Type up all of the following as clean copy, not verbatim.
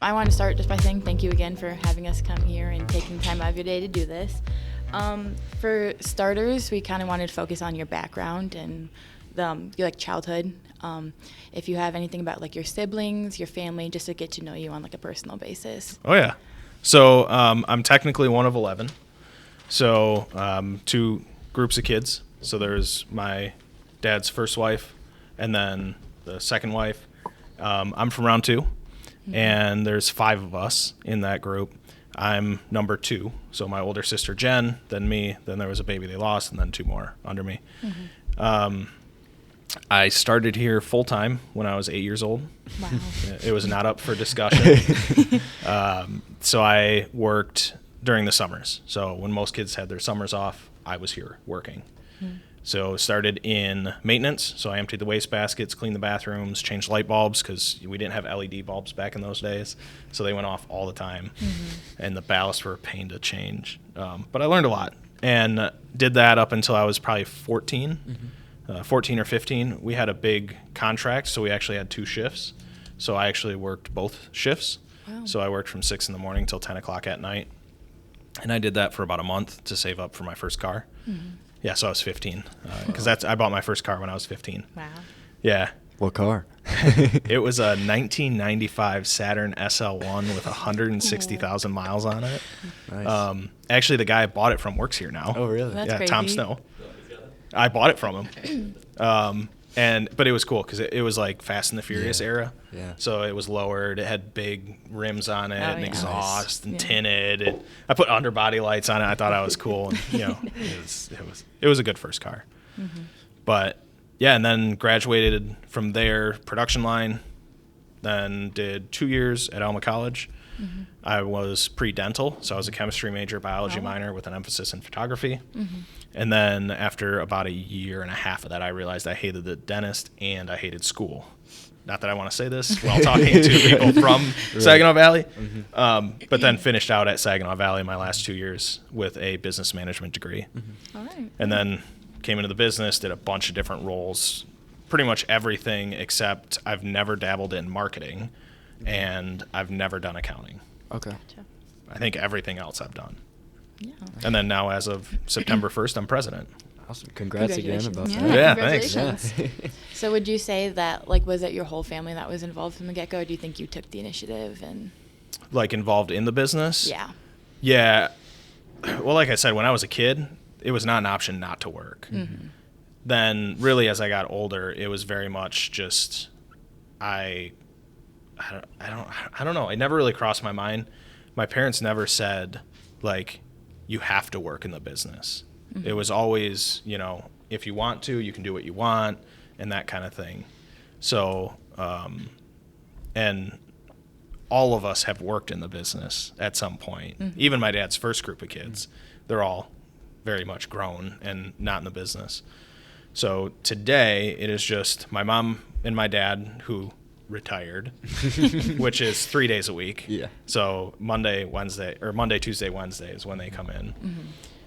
I want to start just by saying thank you again for having us come here and taking time out of your day to do this. For starters, we kind of wanted to focus on your background and your like childhood. If you have anything about like your siblings, your family, just to get to know you on like a personal basis. Oh yeah. So I'm technically one of 11. So 2 groups of kids. So there's my dad's first wife and then the second wife. I'm from round 2. And there's 5 of us in that group. I'm number 2, so my older sister Jen, then me, then there was a baby they lost, and then 2 more under me. I started here full-time when I was 8 years old. Wow. It was not up for discussion. So I worked during the summers. So when most kids had their summers off, I was here working. So started in maintenance. So I emptied the waste baskets, cleaned the bathrooms, changed light bulbs because we didn't have LED bulbs back in those days. So they went off all the time. And the ballasts were a pain to change. But I learned a lot and did that up until I was probably 14. 14 or 15. We had a big contract, so we actually had 2 shifts. So I actually worked both shifts. Wow. So I worked from 6 in the morning till 10 o'clock at night. And I did that for about a month to save up for my first car. Yeah, so I was 15 because I bought my first car when I was 15. Wow. Yeah. What car? It was a 1995 Saturn SL1 with 160,000 miles on it. Nice. Actually, the guy I bought it from works here now. Oh, really? That's yeah, crazy. Tom Snow. I bought it from him. But it was cool because it was like Fast and the Furious era. Yeah. So it was lowered. It had big rims on it and yeah. exhaust and Yeah. tinted. I put underbody lights on it. I thought I was cool. And, it was a good first car. But yeah, and then graduated from there, production line. Then did 2 years at Alma College. I was pre-dental, so I was a chemistry major, biology minor with an emphasis in photography. And then after about a year and a half of that, I realized I hated the dentist and I hated school. Not that I want to say this while talking to people from Saginaw Valley, but then finished out at Saginaw Valley my last 2 years with a business management degree. All right. And then came into the business, did a bunch of different roles, pretty much everything except I've never dabbled in marketing and I've never done accounting. Okay. Gotcha. I think everything else I've done. Yeah. And then now as of September 1st, I'm president. Awesome. Congrats again about Congratulations. that. Yeah, thanks. Congratulations. So would you say that, like, was it your whole family that was involved from the get-go, or do you think you took the initiative and... Like involved in the business? Yeah. Yeah. Well, like I said, when I was a kid, it was not an option not to work. Then really as I got older, it was very much just, I don't know. It never really crossed my mind. My parents never said, like, you have to work in the business. It was always, if you want to, you can do what you want and that kind of thing. So, and all of us have worked in the business at some point. Even my dad's first group of kids, they're all very much grown and not in the business. So today it is just my mom and my dad who retired, which is 3 days a week. Yeah. So Monday, Tuesday, Wednesday is when they come in.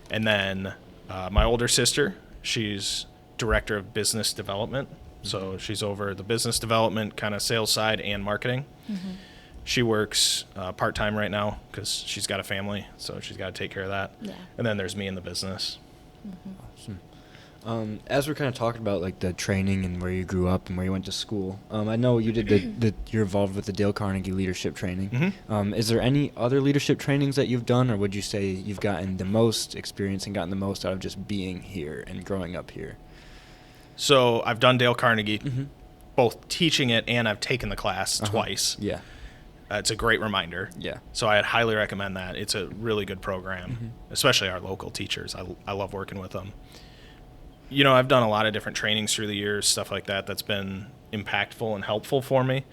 And then my older sister, she's director of business development. So she's over the business development kind of sales side and marketing. She works part-time right now because she's got a family, so she's got to take care of that. Yeah. And then there's me in the business. Awesome. As we're kind of talking about like the training and where you grew up and where you went to school, I know you did you're involved with the Dale Carnegie leadership training. Is there any other leadership trainings that you've done, or would you say you've gotten the most experience and gotten the most out of just being here and growing up here? So I've done Dale Carnegie, both teaching it and I've taken the class twice. Yeah. It's a great reminder. Yeah. So I'd highly recommend that. It's a really good program, especially our local teachers. I love working with them. I've done a lot of different trainings through the years, stuff like that, that's been impactful and helpful for me.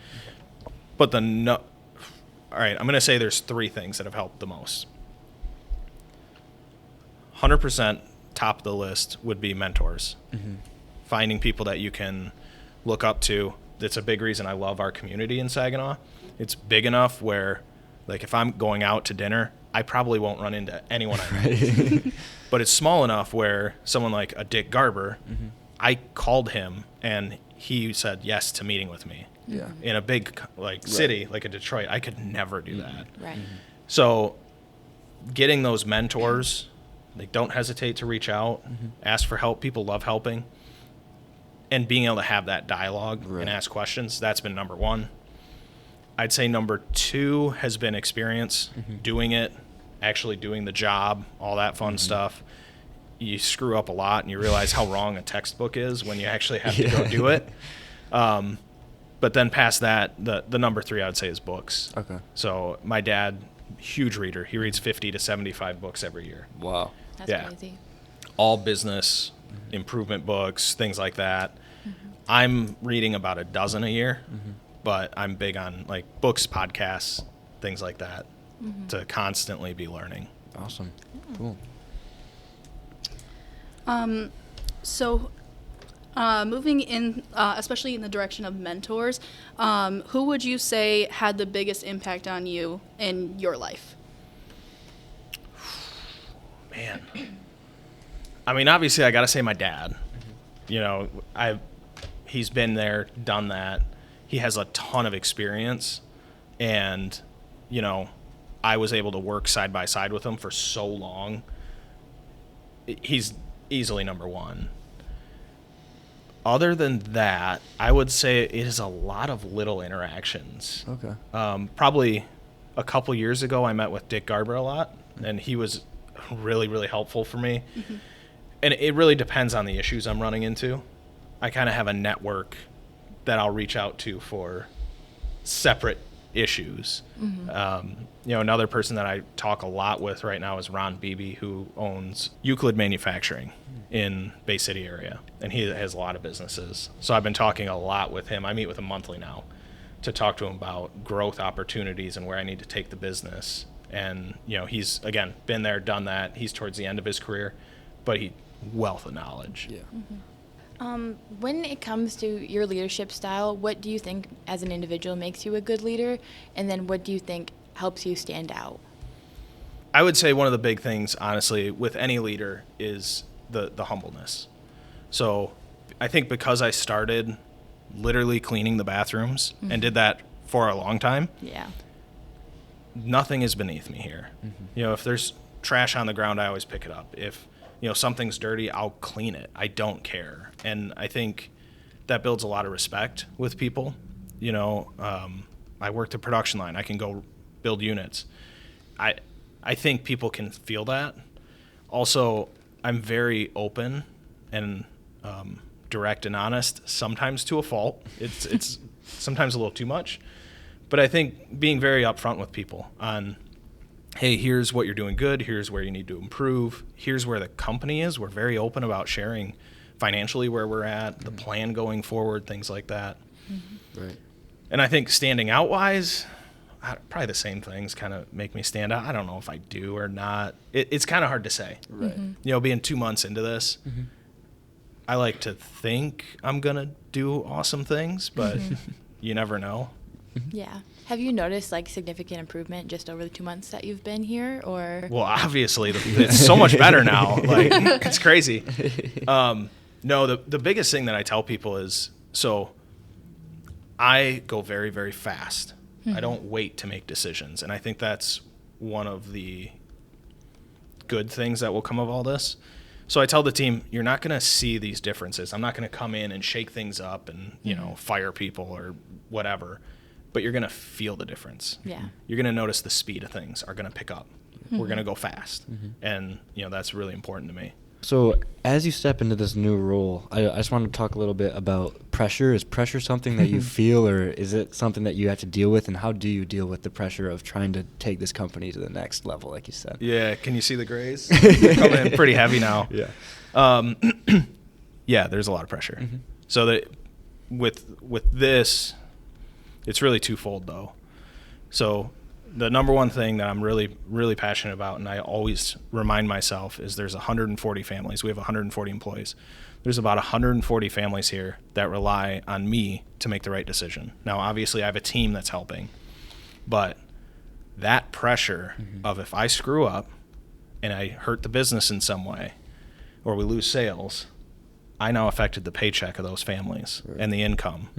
But all right, I'm going to say there's 3 things that have helped the most. 100% top of the list would be mentors. Finding people that you can look up to. That's a big reason I love our community in Saginaw. It's big enough where, like, if I'm going out to dinner, I probably won't run into anyone I meet. But it's small enough where someone like a Dick Garber, I called him and he said yes to meeting with me. Yeah. In a big city like a Detroit, I could never do that. Right. So getting those mentors, don't hesitate to reach out, ask for help. People love helping. And being able to have that dialogue and ask questions, that's been number one. I'd say number two has been experience, doing it, actually doing the job, all that fun stuff. You screw up a lot and you realize how wrong a textbook is when you actually have to go do it. But then past that, the number three I would say is books. Okay. So my dad, huge reader. He reads 50 to 75 books every year. Wow. That's crazy. All business improvement books, things like that. I'm reading about a dozen a year, but I'm big on books, podcasts, things like that to constantly be learning. Awesome. Cool. So moving in, especially in the direction of mentors, who would you say had the biggest impact on you in your life? Man. I mean, obviously I got to say my dad. He's been there, done that. He has a ton of experience, and I was able to work side by side with him for so long. He's easily number one. Other than that, I would say it is a lot of little interactions. Okay. Probably a couple years ago, I met with Dick Garber a lot, and he was really, really helpful for me. And it really depends on the issues I'm running into. I kind of have a network that I'll reach out to for separate issues. Another person that I talk a lot with right now is Ron Beebe, who owns Euclid Manufacturing in Bay City area, and he has a lot of businesses. So I've been talking a lot with him. I meet with him monthly now to talk to him about growth opportunities and where I need to take the business. And he's again been there, done that. He's towards the end of his career, but he wealth of knowledge. Yeah. When it comes to your leadership style, what do you think as an individual makes you a good leader? And then what do you think helps you stand out? I would say one of the big things, honestly, with any leader is the humbleness. So I think because I started literally cleaning the bathrooms and did that for a long time, nothing is beneath me here. If there's trash on the ground, I always pick it up. If something's dirty, I'll clean it. I don't care. And I think that builds a lot of respect with people. I work the production line. I can go build units. I think people can feel that. Also, I'm very open and direct and honest, sometimes to a fault. It's sometimes a little too much. But I think being very upfront with people on, hey, here's what you're doing good. Here's where you need to improve. Here's where the company is. We're very open about sharing financially where we're at, the plan going forward, things like that. Right. And I think standing out wise, probably the same things kind of make me stand out. I don't know if I do or not. It's kind of hard to say. Right. Being 2 months into this, I like to think I'm going to do awesome things, but you never know. Yeah. Have you noticed significant improvement just over the 2 months that you've been here, or? Well, obviously it's so much better now. It's crazy. No, the biggest thing that I tell people is, so I go very, very fast. I don't wait to make decisions. And I think that's one of the good things that will come of all this. So I tell the team, you're not going to see these differences. I'm not going to come in and shake things up and, fire people or whatever. But you're going to feel the difference. Yeah. You're going to notice the speed of things are going to pick up. We're going to go fast. And, that's really important to me. So as you step into this new role, I just want to talk a little bit about pressure. Is pressure something that you feel, or is it something that you have to deal with? And how do you deal with the pressure of trying to take this company to the next level, like you said? Yeah. Can you see the grays? They're coming in pretty heavy now. Yeah. Yeah, there's a lot of pressure. So that with this, it's really twofold though. So the number one thing that I'm really, really passionate about, and I always remind myself, is there's 140 families. We have 140 employees. There's about 140 families here that rely on me to make the right decision. Now, obviously, I have a team that's helping, but that pressure of if I screw up and I hurt the business in some way, or we lose sales, I now affected the paycheck of those families and the income.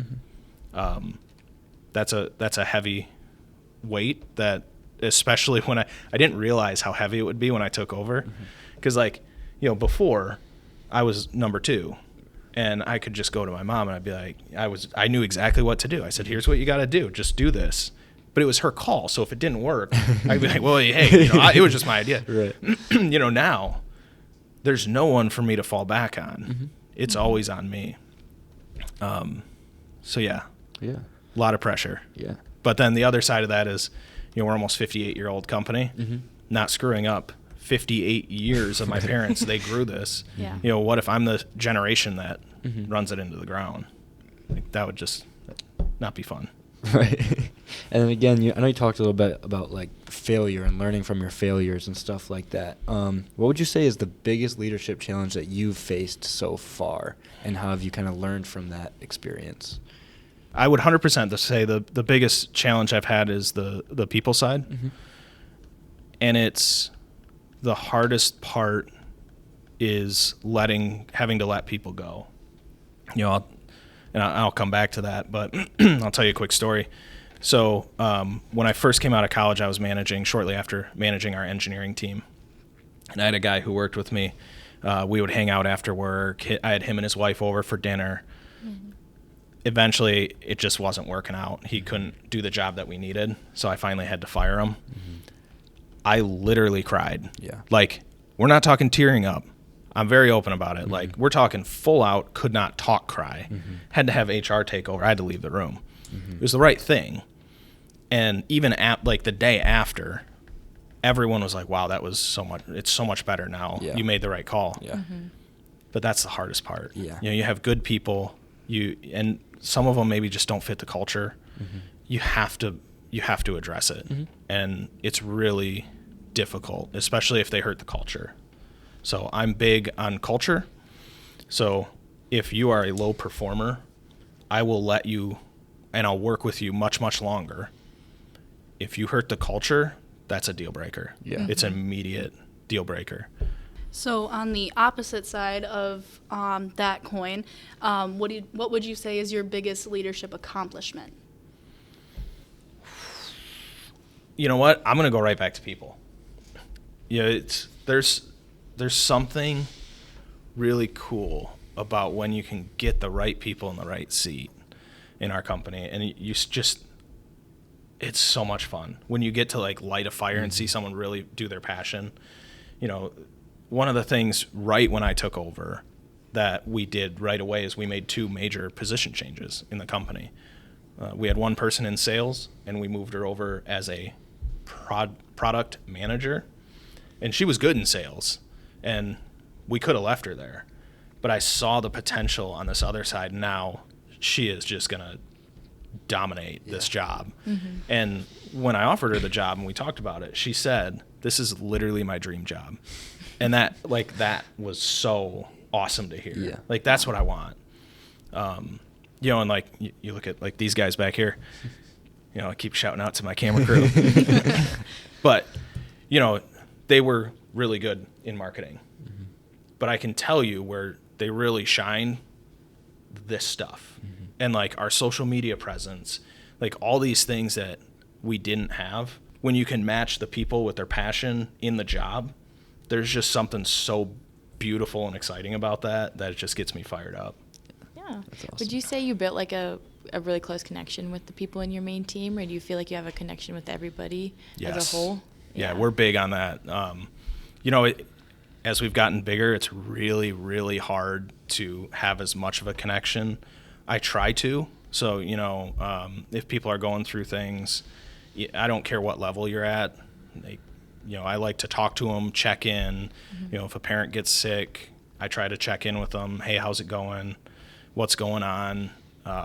that's a heavy weight that, especially when I didn't realize how heavy it would be when I took over. Because before I was number 2 and I could just go to my mom and I'd be like, I knew exactly what to do. I said, here's what you got to do. Just do this. But it was her call. So if it didn't work, I'd be like, well, hey, it was just my idea. Right. Now there's no one for me to fall back on. It's always on me. So yeah, a lot of pressure. Yeah. But then the other side of that is, we're almost 58-year-old company, not screwing up 58 years of my parents. They grew this. Yeah. What if I'm the generation that runs it into the ground? Like, that would just not be fun. Right. And then again, I know you talked a little bit about like failure and learning from your failures and stuff like that. What would you say is the biggest leadership challenge that you've faced so far, and how have you kind of learned from that experience? I would 100% say the biggest challenge I've had is the people side. And it's the hardest part is having to let people go. I'll come back to that, but I'll tell you a quick story. So when I first came out of college, I was shortly after managing our engineering team. And I had a guy who worked with me. We would hang out after work. I had him and his wife over for dinner. Eventually, it just wasn't working out. He couldn't do the job that we needed, so I finally had to fire him. I literally cried. Yeah. Like, we're not talking tearing up. I'm very open about it. Like, we're talking full out, could not talk, cry. Had to have HR take over. I had to leave the room. It was the right thing. And even the day after, everyone was like, wow, that was it's so much better now. Yeah. You made the right call. Yeah. But that's the hardest part. Yeah. You have good people, and some of them maybe just don't fit the culture. You have to address it. And it's really difficult, especially if they hurt the culture. So I'm big on culture. So if you are a low performer, I will let you, and I'll work with you much, much longer. If you hurt the culture, that's a deal breaker. Yeah. It's an immediate deal breaker. So on the opposite side of that coin, what would you say is your biggest leadership accomplishment? You know what? I'm going to go right back to people. There's something really cool about when you can get the right people in the right seat in our company, and it's so much fun when you get to like light a fire and see someone really do their passion. One of the things right when I took over that we did right away is we made 2 major position changes in the company. We had one person in sales, and we moved her over as a product manager, and she was good in sales, and we could have left her there, but I saw the potential on this other side. Now she is just gonna dominate this job. And when I offered her the job and we talked about it, she said, this is literally my dream job. And that was so awesome to hear. Yeah. Like, that's what I want. And like you look at like these guys back here, I keep shouting out to my camera crew, but they were really good in marketing, but I can tell you where they really shine, this stuff. And like our social media presence, like all these things that we didn't have. When you can match the people with their passion in the job, there's just something so beautiful and exciting about that it just gets me fired up. Yeah. That's awesome. Would you say you built like a really close connection with the people in your main team, or do you feel like you have a connection with everybody as a whole? Yeah, we're big on that. As we've gotten bigger, it's really, really hard to have as much of a connection. I try to. So, if people are going through things, I don't care what level you're at. I like to talk to them, check in. If a parent gets sick, I try to check in with them. Hey, how's it going? What's going on?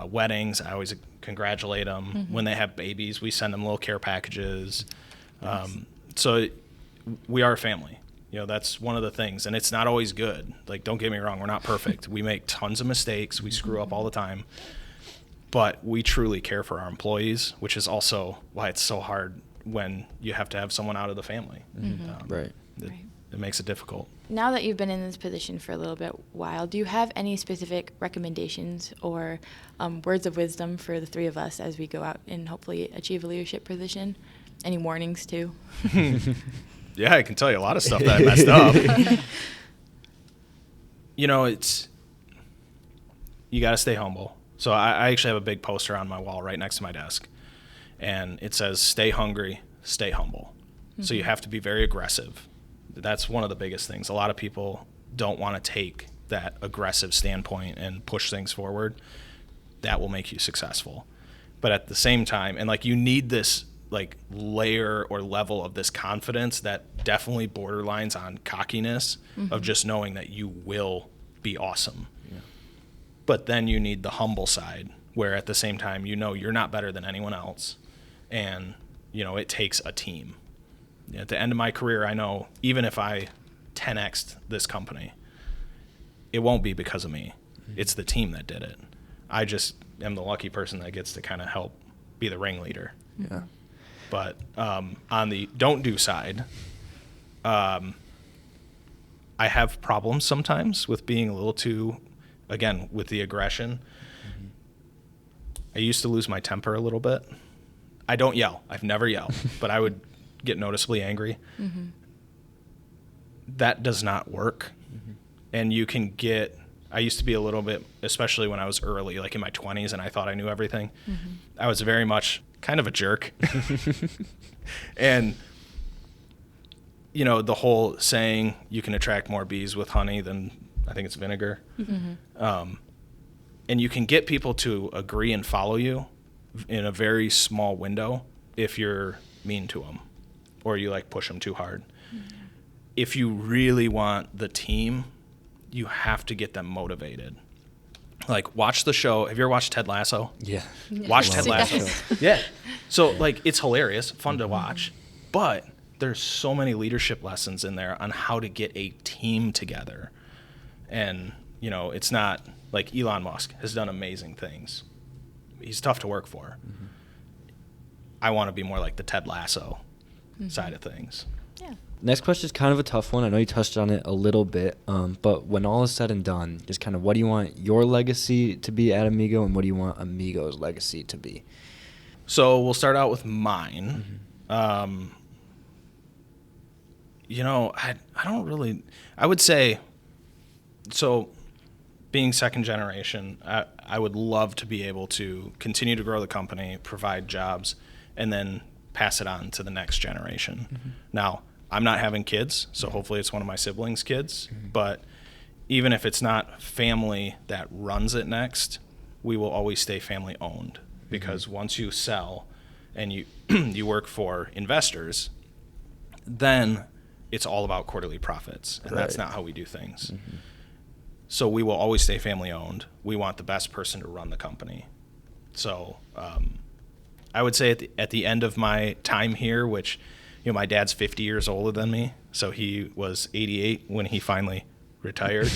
Weddings, I always congratulate them. When they have babies, we send them little care packages. So we are a family. That's one of the things, and it's not always good. Like, don't get me wrong, we're not perfect. We make tons of mistakes. We screw up all the time, but we truly care for our employees, which is also why it's so hard when you have to have someone out of the family. Right. It makes it difficult. now that you've been in this position for a little while, do you have any specific recommendations or words of wisdom for the three of us as we go out and hopefully achieve a leadership position? Any warnings too? Yeah, I can tell you a lot of stuff that I messed up. You got to stay humble. So I actually have a big poster on my wall right next to my desk, and it says, stay hungry, stay humble. Mm-hmm. So you have to be very aggressive. That's one of the biggest things. A lot of people don't want to take that aggressive standpoint and push things forward. That will make you successful. But at the same time, and like you need this like layer or level of this confidence that definitely borderlines on cockiness of just knowing that you will be awesome. Yeah. But then you need the humble side where at the same time, you're not better than anyone else. And, it takes a team. At the end of my career, I know even if I 10x'd this company, it won't be because of me. It's the team that did it. I just am the lucky person that gets to kind of help be the ringleader. Yeah. But on the don't do side, I have problems sometimes with being a little too, again, with the aggression. Mm-hmm. I used to lose my temper a little bit. I don't yell. I've never yelled, but I would get noticeably angry. Mm-hmm. That does not work. Mm-hmm. And you can I used to be a little bit, especially when I was early, like in my 20s, and I thought I knew everything. Mm-hmm. I was very much kind of a jerk. And, the whole saying, you can attract more bees with honey than, I think it's vinegar. Mm-hmm. And you can get people to agree and follow you in a very small window if you're mean to them or you push them too hard. Mm-hmm. If you really want the team, you have to get them motivated. Watch the show. Have you ever watched Ted Lasso? Yeah. Watch Ted Lasso. Yeah. So, it's hilarious, fun to watch, but there's so many leadership lessons in there on how to get a team together. And, it's not like Elon Musk has done amazing things. He's tough to work for. Mm-hmm. I want to be more like the Ted Lasso side of things. Yeah. Next question is kind of a tough one. I know you touched on it a little bit, but when all is said and done, just kind of what do you want your legacy to be at Amigo, and what do you want Amigo's legacy to be? So we'll start out with mine. Mm-hmm. I don't really, I would say, so being second generation, I would love to be able to continue to grow the company, provide jobs, and then pass it on to the next generation. Mm-hmm. Now, I'm not having kids, so hopefully it's one of my siblings' kids. Mm-hmm. But even if it's not family that runs it next, we will always stay family owned. Because once you sell and you you work for investors, then it's all about quarterly profits. And that's not how we do things. Mm-hmm. So we will always stay family owned. We want the best person to run the company. So I would say at the end of my time here, which my dad's 50 years older than me, so he was 88 when he finally retired.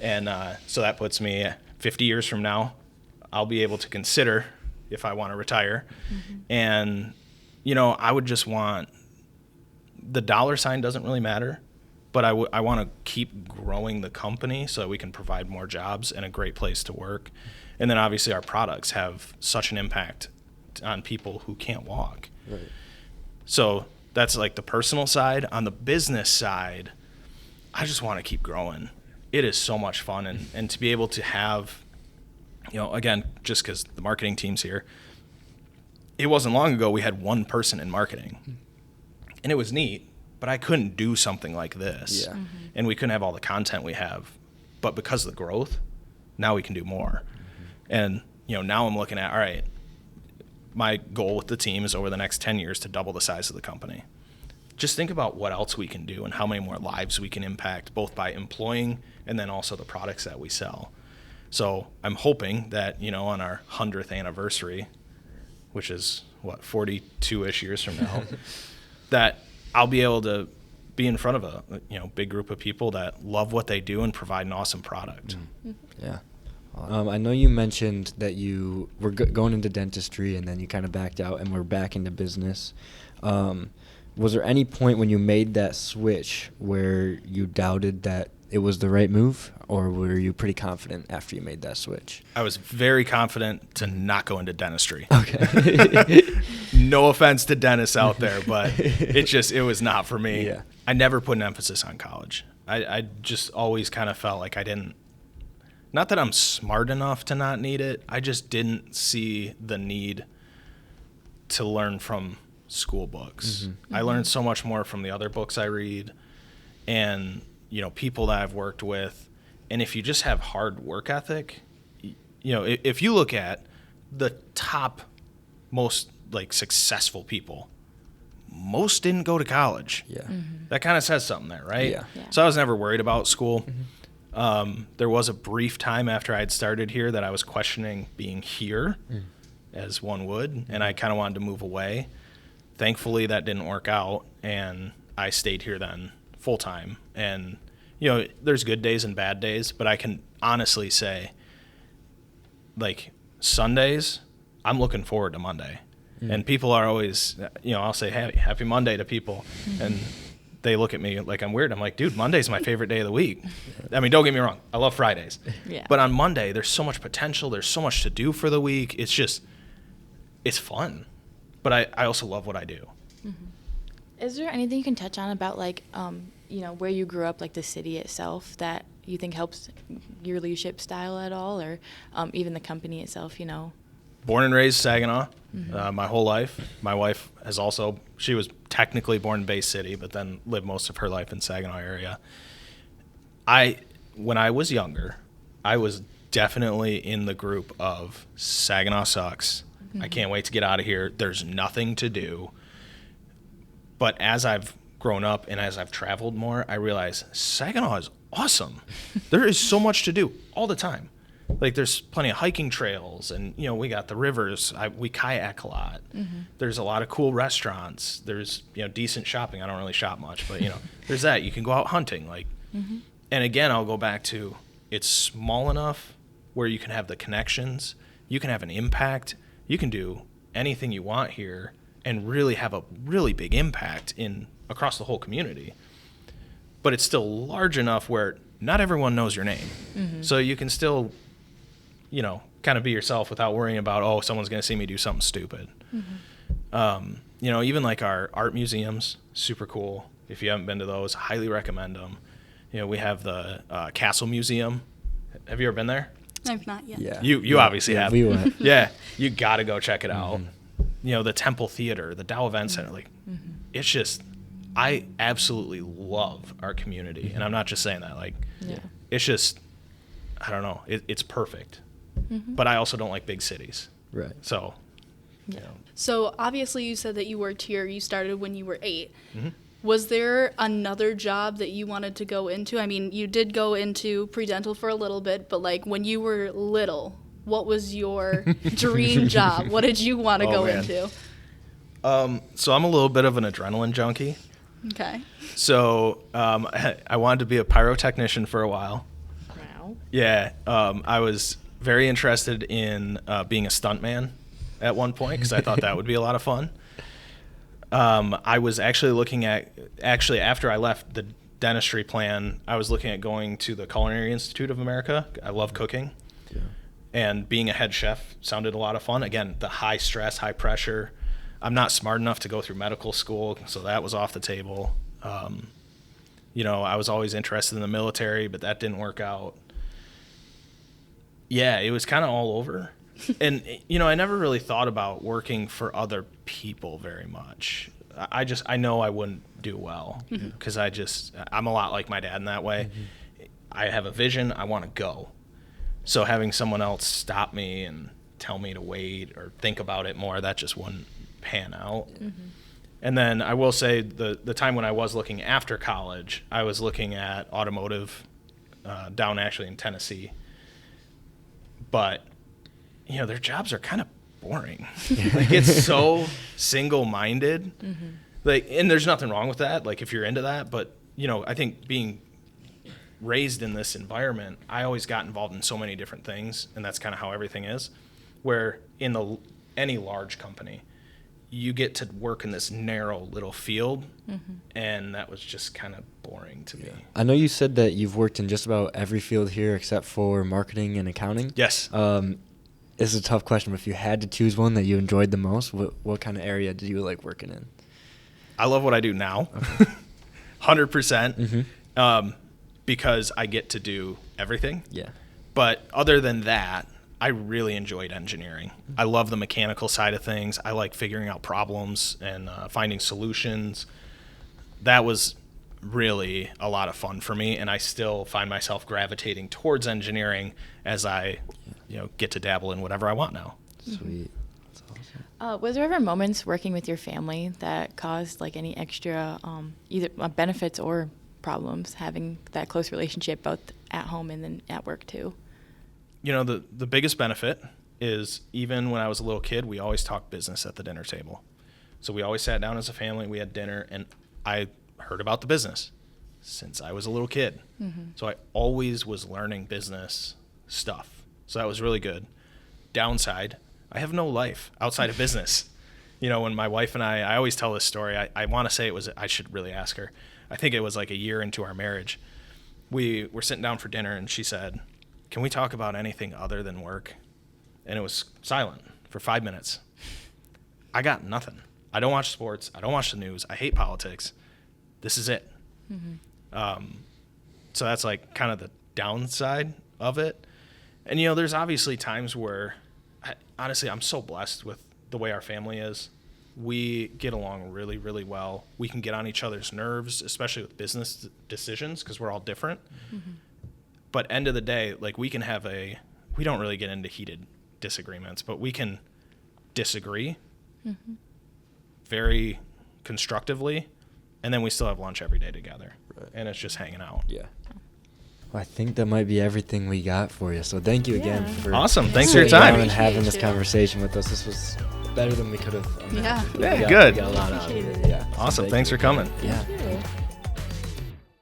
And so that puts me 50 years from now, I'll be able to consider if I want to retire. Mm-hmm. And, I would just want, the dollar sign doesn't really matter, but I want to keep growing the company so that we can provide more jobs and a great place to work. And then obviously our products have such an impact on people who can't walk. Right. So that's the personal side. On the business side, I just want to keep growing. It is so much fun. And to be able to have, again, just because the marketing team's here, it wasn't long ago we had one person in marketing. And it was neat, but I couldn't do something like this. Yeah. Mm-hmm. And we couldn't have all the content we have. But because of the growth, now we can do more. Mm-hmm. And, now I'm looking at, all right, my goal with the team is over the next 10 years to double the size of the company. Just think about what else we can do and how many more lives we can impact, both by employing and then also the products that we sell. So I'm hoping that, on our 100th anniversary, which is 42-ish years from now, that I'll be able to be in front of a big group of people that love what they do and provide an awesome product. Mm-hmm. Yeah. I know you mentioned that you were going into dentistry and then you kind of backed out and were back into business. Was there any point when you made that switch where you doubted that it was the right move, or were you pretty confident after you made that switch? I was very confident to not go into dentistry. Okay. No offense to dentists out there, but it was not for me. Yeah. I never put an emphasis on college. I just always kind of felt like I didn't, not that I'm smart enough to not need it, I just didn't see the need to learn from school books. Mm-hmm. I learned so much more from the other books I read and, people that I've worked with. And if you just have hard work ethic, if you look at the top most successful people, most didn't go to college. Yeah. Mm-hmm. That kind of says something there, right? Yeah. So I was never worried about school. Mm-hmm. There was a brief time after I'd started here that I was questioning being here, as one would, and I kind of wanted to move away. Thankfully, that didn't work out, and I stayed here then full time. And, there's good days and bad days, but I can honestly say, Sundays, I'm looking forward to Monday. And people are always, I'll say, hey, happy Monday to people. And they look at me like I'm weird. I'm like, dude, Monday's my favorite day of the week. I mean, don't get me wrong. I love Fridays. Yeah. But on Monday, there's so much potential. There's so much to do for the week. It's fun. But I also love what I do. Mm-hmm. Is there anything you can touch on about, where you grew up, the city itself, that you think helps your leadership style at all, or even the company itself, Born and raised Saginaw Mm-hmm. my whole life. My wife she was technically born in Bay City, but then lived most of her life in Saginaw area. When I was younger, I was definitely in the group of Saginaw sucks. Mm-hmm. I can't wait to get out of here. There's nothing to do. But as I've grown up and as I've traveled more, I realize Saginaw is awesome. There is so much to do all the time. There's plenty of hiking trails, and we got the rivers. We kayak a lot. Mm-hmm. There's a lot of cool restaurants. There's decent shopping. I don't really shop much, but there's that. You can go out hunting. Mm-hmm. And again, I'll go back to, it's small enough where you can have the connections. You can have an impact. You can do anything you want here and really have a really big impact across the whole community. But it's still large enough where not everyone knows your name. Mm-hmm. So you can still kind of be yourself without worrying about, someone's going to see me do something stupid. Mm-hmm. Even our art museums, super cool. If you haven't been to those, highly recommend them. We have the Castle Museum. Have you ever been there? I've not yet. Yeah. You obviously have. We went. Yeah. You got to go check it out. Mm-hmm. The Temple Theater, the Dow Event Center, it's just, I absolutely love our community. And I'm not just saying that, it's just, I don't know, it's perfect. Mm-hmm. But I also don't like big cities. Right. So, So obviously you said that you worked here, you started when you were 8. Mm-hmm. Was there another job that you wanted to go into? I mean, you did go into pre-dental for a little bit, but when you were little, what was your dream job? What did you want to go into? So I'm a little bit of an adrenaline junkie. Okay. So I wanted to be a pyrotechnician for a while. Wow. Yeah. I was very interested in being a stuntman at one point because I thought that would be a lot of fun. I was actually looking at, after I left the dentistry plan, I was looking at going to the Culinary Institute of America. I love cooking. Yeah. And being a head chef sounded a lot of fun. Again, the high stress, high pressure. I'm not smart enough to go through medical school, so that was off the table. I was always interested in the military, but that didn't work out. Yeah, it was kind of all over. And, I never really thought about working for other people very much. I know I wouldn't do well because I'm a lot like my dad in that way. Mm-hmm. I have a vision. I want to go. So having someone else stop me and tell me to wait or think about it more, that just wouldn't pan out. Mm-hmm. And then I will say the time when I was looking after college, I was looking at automotive down actually in Tennessee. But, their jobs are kind of boring. It's so single-minded. Mm-hmm. And there's nothing wrong with that, if you're into that. But, I think being raised in this environment, I always got involved in so many different things, and that's kind of how everything is. Where in any large company, you get to work in this narrow little field, and that was just kind of boring to me. I know you said that you've worked in just about every field here except for marketing and accounting. Yes. This is a tough question, but if you had to choose one that you enjoyed the most, what kind of area did you like working in? I love what I do now, 100%, because I get to do everything. Yeah. But other than that, I really enjoyed engineering. I love the mechanical side of things. I like figuring out problems and finding solutions. That was really a lot of fun for me, and I still find myself gravitating towards engineering as I get to dabble in whatever I want now. Sweet. That's awesome. Was there ever moments working with your family that caused like any extra either benefits or problems, having that close relationship both at home and then at work too? The biggest benefit is even when I was a little kid, we always talked business at the dinner table. So we always sat down as a family, we had dinner, and I heard about the business since I was a little kid. So I always was learning business stuff. So that was really good. Downside, I have no life outside of business. When my wife and I always tell this story. I want to say I should really ask her. I think it was like a year into our marriage. We were sitting down for dinner, and she said, "Can we talk about anything other than work?" And it was silent for 5 minutes. I got nothing. I don't watch sports. I don't watch the news. I hate politics. This is it. So that's like kind of the downside of it. And, there's obviously times where, honestly, I'm so blessed with the way our family is. We get along really, really well. We can get on each other's nerves, especially with business decisions, because we're all different. But end of the day, like we don't really get into heated disagreements, but we can disagree very constructively, and then we still have lunch every day together. Right. And it's just hanging out. Yeah. Well, I think that might be everything we got for you. So thank you again for awesome. Thanks for your time and having this conversation with us. This was better than we could have imagined. Yeah. Good. We got a lot out of it. Appreciate it. Yeah. Awesome. So Thanks for coming. Yeah.